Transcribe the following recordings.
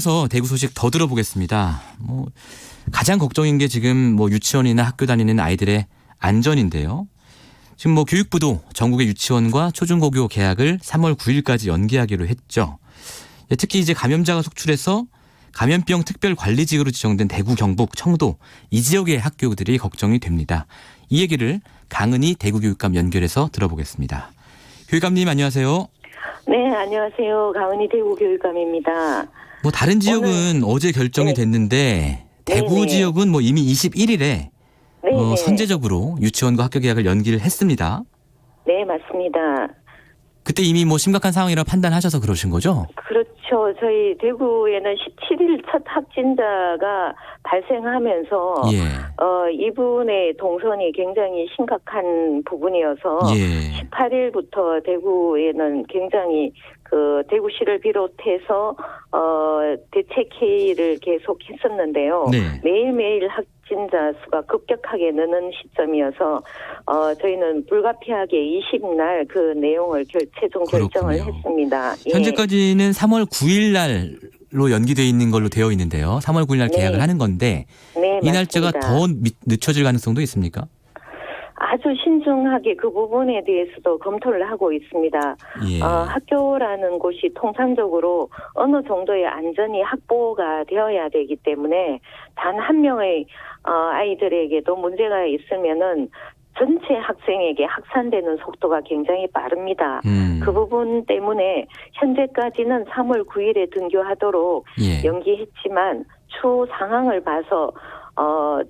그래서 대구 소식 더 들어보겠습니다. 가장 걱정인 게 지금 유치원이나 학교 다니는 아이들의 안전인데요. 지금 교육부도 전국의 유치원과 초중고교 개학을 3월 9일까지 연기하기로 했죠. 특히 이제 감염자가 속출해서 감염병 특별관리지역으로 지정된 대구, 경북, 청도 이 지역의 학교들이 걱정이 됩니다. 이 얘기를 강은희 대구교육감 연결해서 들어보겠습니다. 교육감님 안녕하세요. 네, 안녕하세요. 강은희 대구교육감입니다. 다른 지역은 어제 결정이 됐는데 대구 지역은 이미 21일에 선제적으로 유치원과 학교 개학을 연기를 했습니다. 네, 맞습니다. 그때 이미 심각한 상황이라 판단하셔서 그러신 거죠? 그렇죠. 저희 대구에는 17일 첫 확진자가 발생하면서 이분의 동선이 굉장히 심각한 부분이어서 18일부터 대구에는 굉장히 대구시를 비롯해서 대책회의를 계속했었는데요. 매일매일 확진자 수가 급격하게 느는 시점이어서 저희는 불가피하게 20날 그 내용을 최종 결정을 했습니다. 현재까지는 3월 9일 날로 연기되어 있는 걸로 되어 있는데요. 3월 9일 날 계약을 하는 건데 이 날짜가 더 늦춰질 가능성도 있습니까? 아주 신중하게 그 부분에 대해서도 검토를 하고 있습니다. 학교라는 곳이 통상적으로 어느 정도의 안전이 확보가 되어야 되기 때문에 단 한 명의 아이들에게도 문제가 있으면은 전체 학생에게 확산되는 속도가 굉장히 빠릅니다. 그 부분 때문에 현재까지는 3월 9일에 등교하도록 연기했지만 추후 상황을 봐서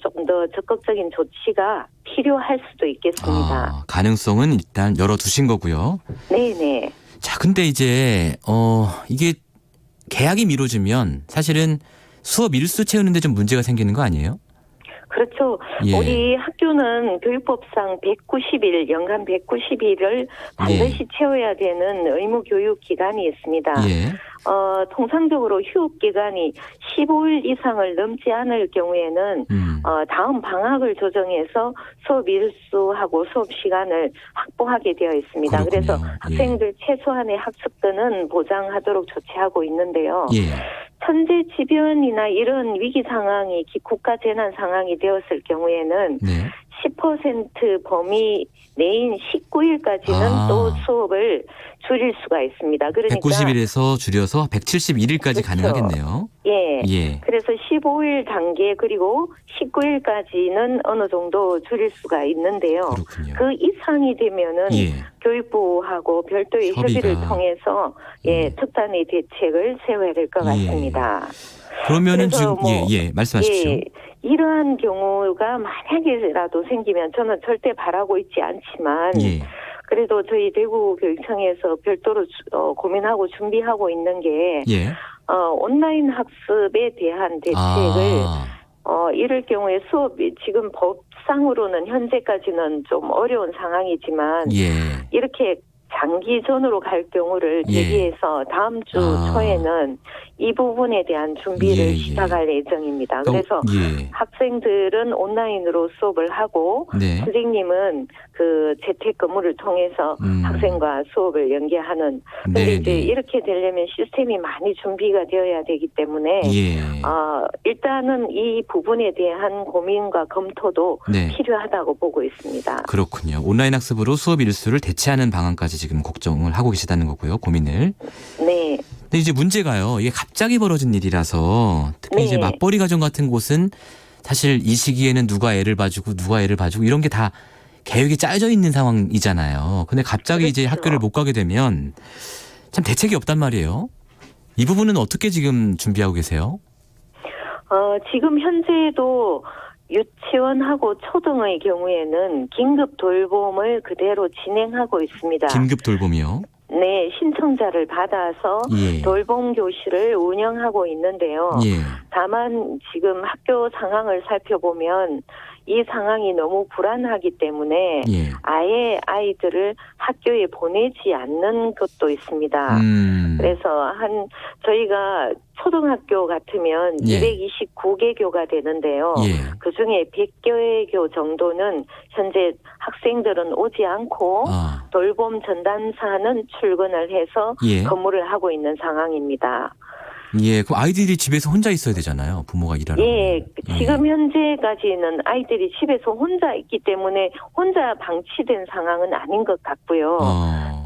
조금 더 적극적인 조치가 필요할 수도 있겠습니다. 가능성은 일단 열어두신 거고요. 네네. 자, 근데 이제 이게 개학이 미뤄지면 사실은 수업 일수 채우는데 좀 문제가 생기는 거 아니에요? 그렇죠. 우리 학교는 교육법상 190일, 연간 190일을 반드시 채워야 되는 의무 교육 기간이 있습니다. 통상적으로 휴업 기간이 15일 이상을 넘지 않을 경우에는 다음 방학을 조정해서 수업 일수하고 수업 시간을 확보하게 되어 있습니다. 그렇군요. 그래서 학생들 최소한의 학습권은 보장하도록 조치하고 있는데요. 천재지변이나 이런 위기 상황이 국가 재난 상황이 되었을 경우에는 10% 범위 내인 19일까지는 또 수업을 줄일 수가 있습니다. 그러니까 190일에서 줄여서 171일까지 가능하겠네요. 그래서 15일 단계 그리고 19일까지는 어느 정도 줄일 수가 있는데요. 그렇군요. 그 이상이 되면은 교육부하고 별도의 협의를 통해서 특단의 대책을 세워야 될 것 같습니다. 그러면은 지금 말씀하십시오. 이러한 경우가 만약에라도 생기면 저는 절대 바라고 있지 않지만 그래도 저희 대구교육청에서 별도로 고민하고 준비하고 있는 게 온라인 학습에 대한 대책을 이럴 경우에 수업이 지금 법상으로는 현재까지는 좀 어려운 상황이지만 이렇게 장기전으로 갈 경우를 대비해서 다음 주 초에는 이 부분에 대한 준비를 시작할 예정입니다. 그래서 학생들은 온라인으로 수업을 하고 선생님은 그 재택근무를 통해서 학생과 수업을 연계하는. 근데 이제 이렇게 되려면 시스템이 많이 준비가 되어야 되기 때문에 일단은 이 부분에 대한 고민과 검토도 필요하다고 보고 있습니다. 그렇군요. 온라인 학습으로 수업 일수를 대체하는 방안까지 지금 걱정을 하고 계시다는 거고요. 고민을. 근데 이제 문제가요. 이게 갑자기 벌어진 일이라서 특히 이제 맞벌이 가정 같은 곳은 사실 이 시기에는 누가 애를 봐주고 누가 애를 봐주고 이런 게 다 계획이 짜여져 있는 상황이잖아요. 근데 갑자기 이제 학교를 못 가게 되면 참 대책이 없단 말이에요. 이 부분은 어떻게 지금 준비하고 계세요? 지금 현재도 유치원하고 초등의 경우에는 긴급 돌봄을 그대로 진행하고 있습니다. 긴급 돌봄이요? 네, 신청자를 받아서 돌봄 교실을 운영하고 있는데요. 다만 지금 학교 상황을 살펴보면 이 상황이 너무 불안하기 때문에 아예 아이들을 학교에 보내지 않는 것도 있습니다. 그래서 저희가 초등학교 같으면 229개 교가 되는데요. 그중에 100개 교 정도는 현재 학생들은 오지 않고 돌봄 전담사는 출근을 해서 근무를 하고 있는 상황입니다. 예, 그럼 아이들이 집에서 혼자 있어야 되잖아요. 부모가 일하러. 예, 지금 현재까지는 아이들이 집에서 혼자 있기 때문에 혼자 방치된 상황은 아닌 것 같고요.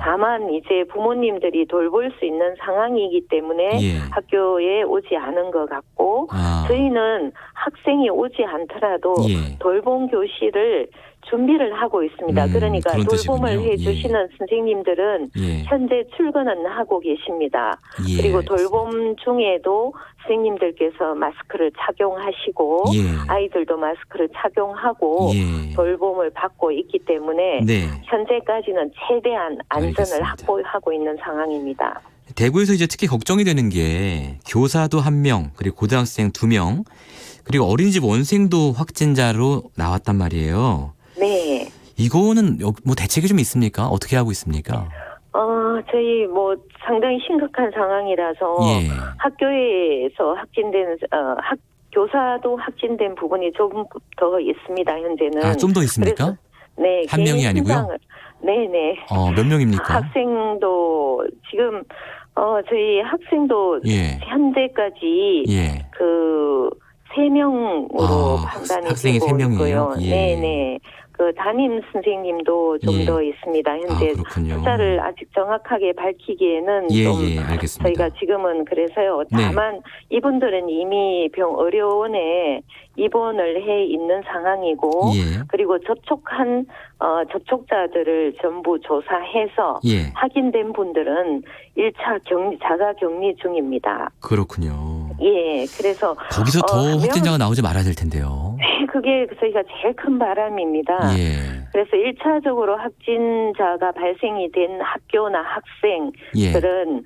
다만 이제 부모님들이 돌볼 수 있는 상황이기 때문에 예. 학교에 오지 않은 것 같고 저희는 학생이 오지 않더라도 예. 돌봄 교실을 준비를 하고 있습니다. 그러니까 돌봄을 해주시는 선생님들은 현재 출근은 하고 계십니다. 그리고 돌봄 중에도 선생님들께서 마스크를 착용하시고 아이들도 마스크를 착용하고 돌봄을 받고 있기 때문에 현재까지는 최대한 안전을 확보하고 있는 상황입니다. 대구에서 이제 특히 걱정이 되는 게 교사도 1명, 그리고 고등학생 2명, 그리고 어린이집 원생도 확진자로 나왔단 말이에요. 네. 이거는 뭐 대책이 좀 있습니까? 어떻게 하고 있습니까? 저희 뭐 상당히 심각한 상황이라서 학교에서 확진된 교사도 확진된 부분이 조금 더 있습니다. 현재는. 좀 더 있습니까? 네. 한 명이 아니고요? 네네. 몇 명입니까? 학생도 지금 저희 학생도 현재까지 그 3명으로 판단이 학생이 되고 3명이에요? 있고요. 네네. 그 담임 선생님도 좀 더 있습니다. 현재 숫자를 아직 정확하게 밝히기에는 좀 알겠습니다. 저희가 지금은 그래서요. 다만 이분들은 이미 의료원에 입원을 해 있는 상황이고 그리고 접촉한 접촉자들을 전부 조사해서 확인된 분들은 1차 자가 격리 중입니다. 그렇군요. 예, 그래서 거기서 더 확진자가 나오지 말아야 될 텐데요. 그게 저희가 제일 큰 바람입니다. 그래서 1차적으로 확진자가 발생이 된 학교나 학생들은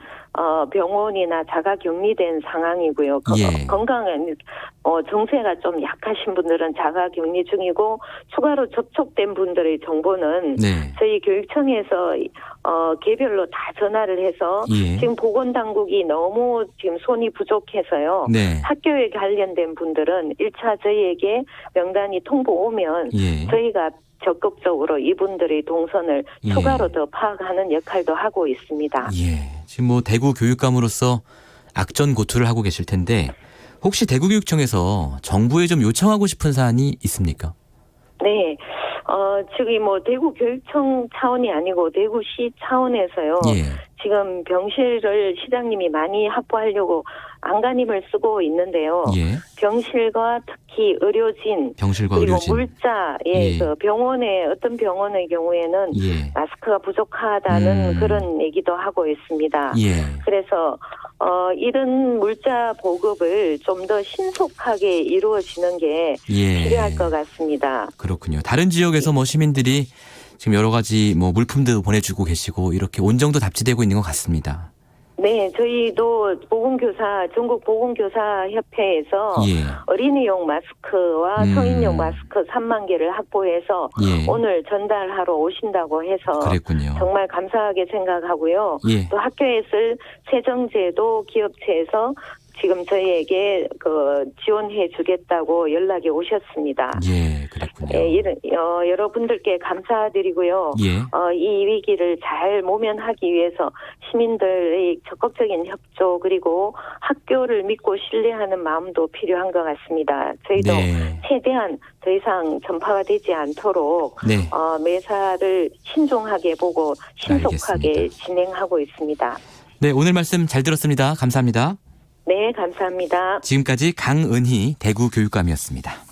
병원이나 자가 격리된 상황이고요. 건강한 정세가 좀 약하신 분들은 자가 격리 중이고 추가로 접촉된 분들의 정보는 저희 교육청에서 개별로 다 전화를 해서 지금 보건당국이 너무 지금 손이 부족해서요. 학교에 관련된 분들은 1차 저희에게 명단이 통보 오면 저희가 적극적으로 이분들의 동선을 추가로 더 파악하는 역할도 하고 있습니다. 지금 뭐 대구 교육감으로서 악전고투를 하고 계실 텐데 혹시 대구교육청에서 정부에 좀 요청하고 싶은 사안이 있습니까? 네. 지금 뭐 대구교육청 차원이 아니고 대구시 차원에서요. 지금 병실을 시장님이 많이 확보하려고 안간힘을 쓰고 있는데요. 병실과 특히 의료진 그리고 물자 그 병원의 어떤 병원의 경우에는 마스크가 부족하다는 그런 얘기도 하고 있습니다. 그래서 이런 물자 보급을 좀 더 신속하게 이루어지는 게 필요할 것 같습니다. 그렇군요. 다른 지역에서 뭐 시민들이 지금 여러 가지 뭐 물품도 보내주고 계시고 이렇게 온정도 답지되고 있는 것 같습니다. 네, 저희도 전국 보건교사협회에서 어린이용 마스크와 성인용 마스크 3만 개를 확보해서 오늘 전달하러 오신다고 해서 정말 감사하게 생각하고요. 또 학교에 쓸 세정제도 기업체에서 지금 저희에게 지원해 주겠다고 연락이 오셨습니다. 그랬군요. 여러분들께 감사드리고요. 이 위기를 잘 모면하기 위해서 시민들의 적극적인 협조 그리고 학교를 믿고 신뢰하는 마음도 필요한 것 같습니다. 저희도 최대한 더 이상 전파가 되지 않도록 매사를 신중하게 보고 신속하게 진행하고 있습니다. 네, 오늘 말씀 잘 들었습니다. 감사합니다. 네, 감사합니다. 지금까지 강은희 대구교육감이었습니다.